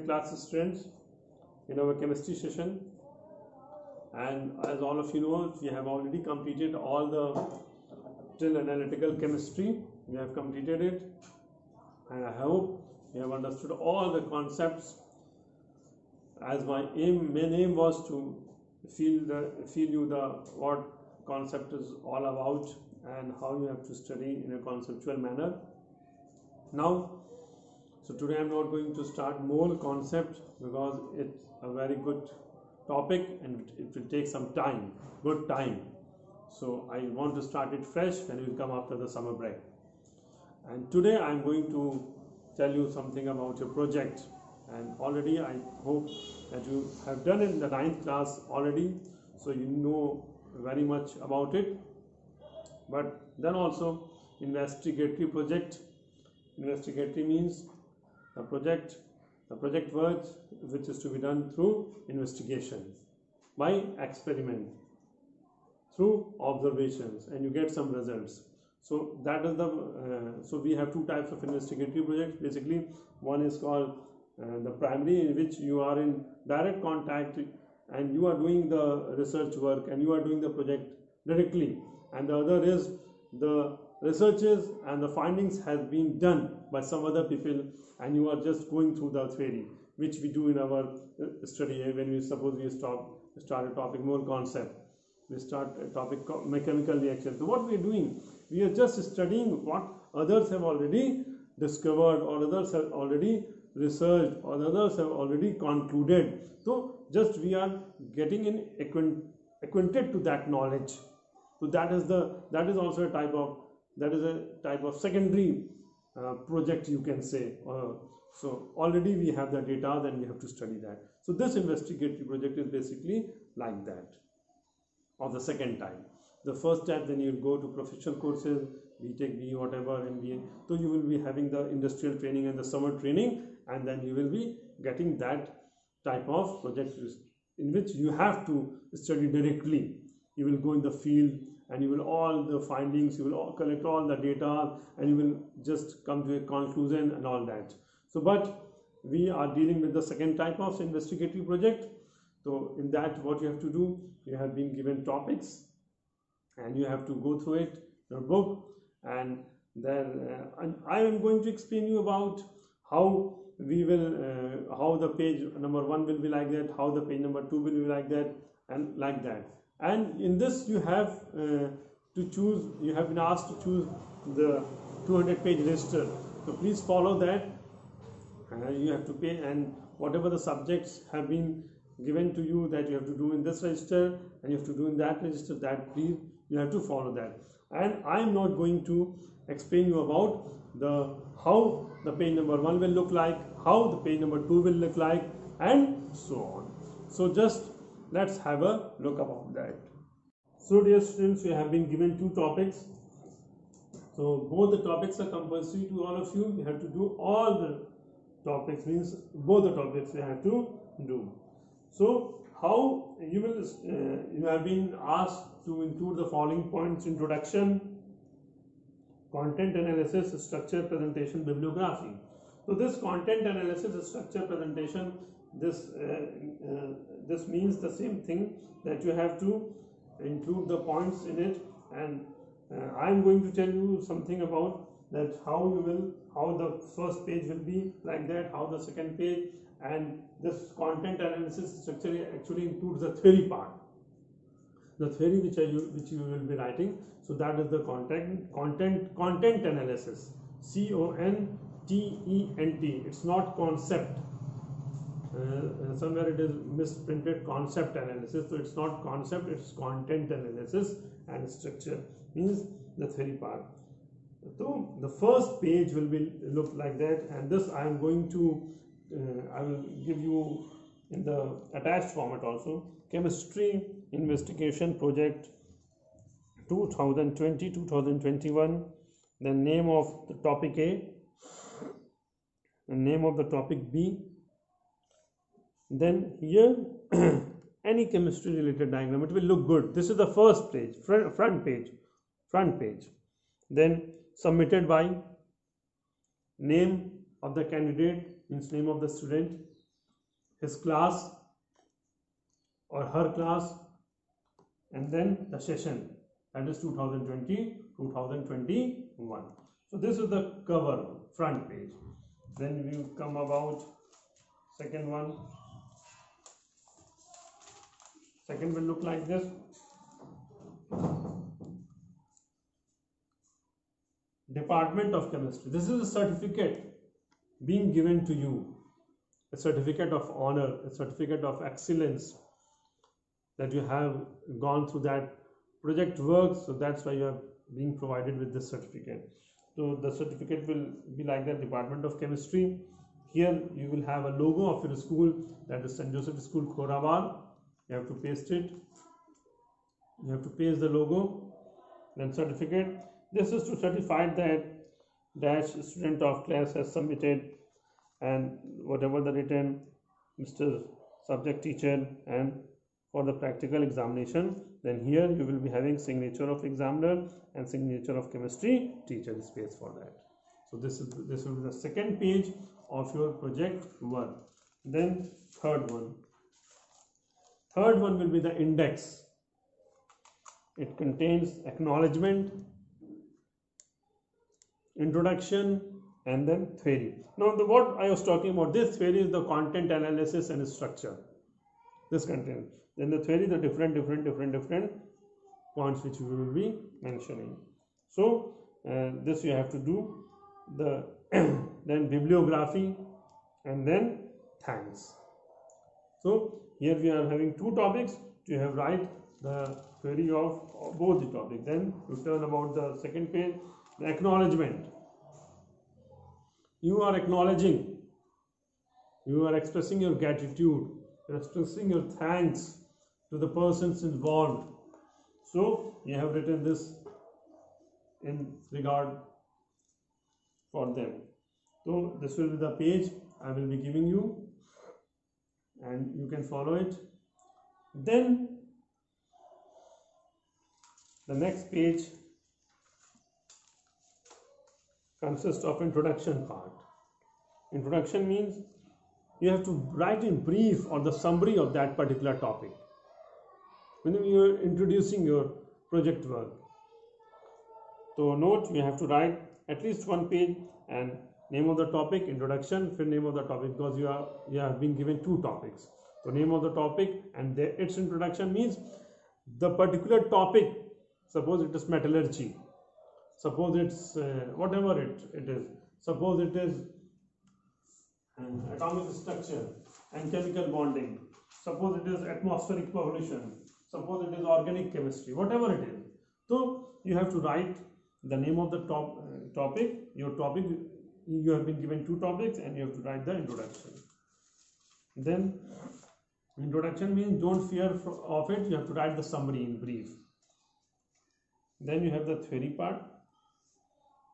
class students in our chemistry session, and as all of you know, we have already completed all the till analytical chemistry. We have completed it, and I hope you have understood all the concepts, as main aim was to feel you the what concept is all about and how you have to study in a conceptual manner. Now, so today I am not going to start more concept because it's a very good topic and it will take some time, good time. So I want to start it fresh when we come after the summer break. And today I am going to tell you something about your project, and already I hope that you have done in the 9th class already, so you know very much about it. But then also investigatory project. Investigatory means the project work which is to be done through investigation, by experiment, through observations, and you get some results. So that is the so we have two types of investigatory projects. Basically, one is called the primary, in which you are in direct contact and you are doing the research work and you are doing the project directly, and the other is the researches and the findings has been done by some other people and you are just going through the theory, which we do in our study. When we suppose we start a topic, more concept, we start a topic mechanical reaction. So what we are doing, we are just studying what others have already discovered or others have already researched or others have already concluded. So just we are getting acquainted to that knowledge. So that is also a type of secondary project, you can say. So already we have the data, then we have to study that. So this investigatory project is basically like that, of the second type. The first type, then you will go to professional courses, BTech, BE, whatever, MBA. So you will be having the industrial training and the summer training, and then you will be getting that type of project in which you have to study directly. You will go in the field and you will all the findings, you will all collect all the data, and you will just come to a conclusion and all that. So but we are dealing with the second type of investigatory project. So in that, what you have to do, you have been given topics and you have to go through it, your book, and then I am going to explain you about how we will how the page number 1 will be like that, how the page number 2 will be like that, and like that. And in this you have to choose, you have been asked to choose the 200-page register. So please follow that. You have to pay, and whatever the subjects have been given to you that you have to do in this register and you have to do in that register, that please you have to follow that. And I am not going to explain you about how the page number 1 will look like, how the page number 2 will look like, and so on. So just let's have a look about that. So dear students, you have been given 2 topics. So both the topics are compulsory to all of you. You have to do all the topics, means both the topics you have to do. So how you will you have been asked to include the following points: introduction, content analysis, structure, presentation, bibliography. So this content analysis, structure, presentation, this means the same thing, that you have to include the points in it, and I am going to tell you something about that, how the first page will be like that, how the second page, and this content analysis structure actually includes the theory part, the theory which you will be writing. So that is the content analysis, CONTENT. It's not concept. Somewhere it is misprinted concept analysis. So it's not concept, it's content analysis, and structure means the theory part. So the first page will be look like that, and this I am going to I will give you in the attached format also. Chemistry investigation project 2020-2021. The name of the topic A, the name of the topic B. Then here any chemistry related diagram, it will look good. This is the first page, front page. Then submitted by, name of the candidate means name of the student, his class or her class, and then the session, that is 2020-2021. So this is the cover, front page. Then we come about second one. Second will look like this. Department of Chemistry. This is a certificate being given to you, a certificate of honor, a certificate of excellence, that you have gone through that project work, so that's why you are being provided with this certificate. So the certificate will be like the Department of Chemistry. Here you will have a logo of your school, that is St. Joseph School, Khorawal. You have to paste it. You have to paste the logo. Then certificate. This is to certify that dash student of class has submitted, and whatever the written, Mr. Subject Teacher, and for the practical examination, then here you will be having signature of examiner and signature of chemistry teacher space for that. So this will be the second page of your project work. Then third one will be the index. It contains acknowledgement, introduction, and then theory. Now what I was talking about, this theory is the content analysis and structure, this content. Then the theory, the different points which we will be mentioning. So this you have to do, the then bibliography, and then thanks. So here we are having two topics. You have write the theory of both the topics. Then you turn about the second page, the acknowledgement. You are acknowledging, you are expressing your gratitude, you are expressing your thanks to the persons involved. So you have written this in regard for them. So this will be the page I will be giving you, and you can follow it. Then the next page consists of introduction part. Introduction means you have to write in brief or the summary of that particular topic when you are introducing your project work. So note, you have to write at least one page, and name of the topic, introduction, then name of the topic, because you have been given two topics. So name of the topic and its introduction means the particular topic. Suppose it is metallurgy, suppose it's whatever it is, suppose it is atomic structure and chemical bonding, suppose it is atmospheric pollution, suppose it is organic chemistry, whatever it is. So you have to write the name of the topic, your topic. You have been given two topics and you have to write the introduction. Then introduction means don't fear of it, you have to write the summary in brief. Then you have the theory part.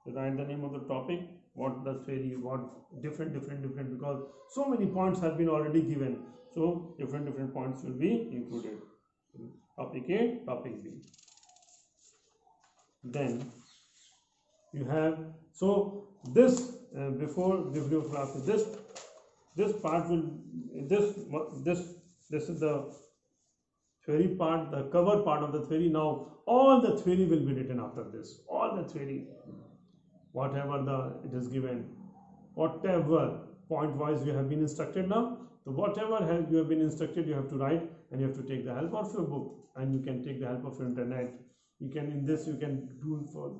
Write the name of the topic, what the theory, what different, because so many points have been already given. So different points will be included. Topic A, topic B. Then you have, so this before bibliography, this part will, this is the theory part, the cover part of the theory. Now all the theory will be written after this, all the theory, whatever it is given, whatever point wise you have been instructed. Now so whatever you have been instructed, you have to write, and you have to take the help of your book, and you can take the help of your internet. You can, in this you can do for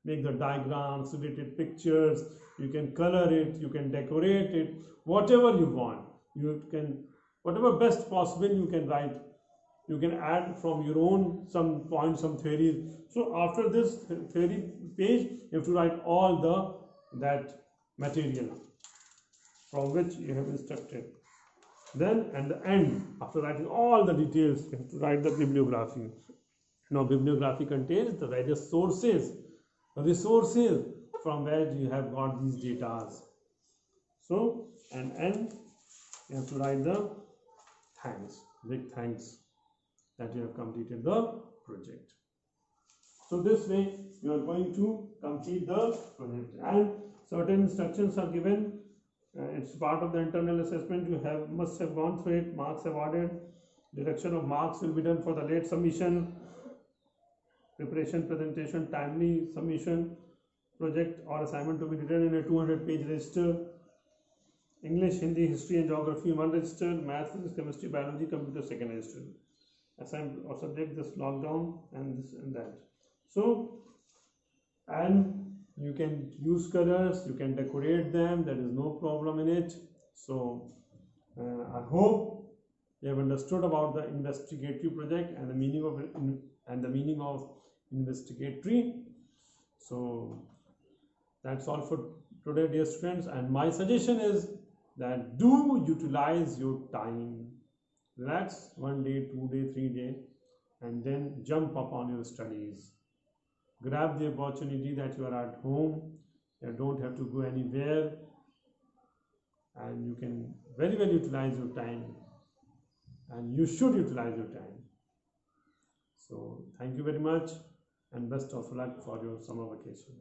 make the diagrams, related pictures, you can color it, you can decorate it, whatever you want. You can, whatever best possible you can write. You can add from your own some points, some theories. So after this theory page, you have to write all that material from which you have instructed. Then at the end, after writing all the details, you have to write the bibliography. Now bibliography contains the various sources, resources from where you have got these data. So and end, you have to write the thanks, big thanks that you have completed the project. So this way you are going to complete the project, and certain instructions are given It's part of the internal assessment. You must have gone through it. Marks awarded. Deduction of marks will be done for the late submission, preparation, presentation, timely submission, project or assignment to be written in a 200-page register. English, Hindi, History and Geography 1 register, Math, Physics, Chemistry, Biology, Computer 2nd register. Assignment or subject this lockdown and this and that. So, and you can use colors, you can decorate them, there is no problem in it. So, I hope you have understood about the investigatory project and the meaning of investigatory. So, that's all for today, dear students, and my suggestion is that do utilize your time. Relax 1 day, 2 day, 3 day, and then jump upon your studies. Grab the opportunity that you are at home, you don't have to go anywhere, and you can very well utilize your time, and you should utilize your time. So thank you very much, and best of luck for your summer vacation.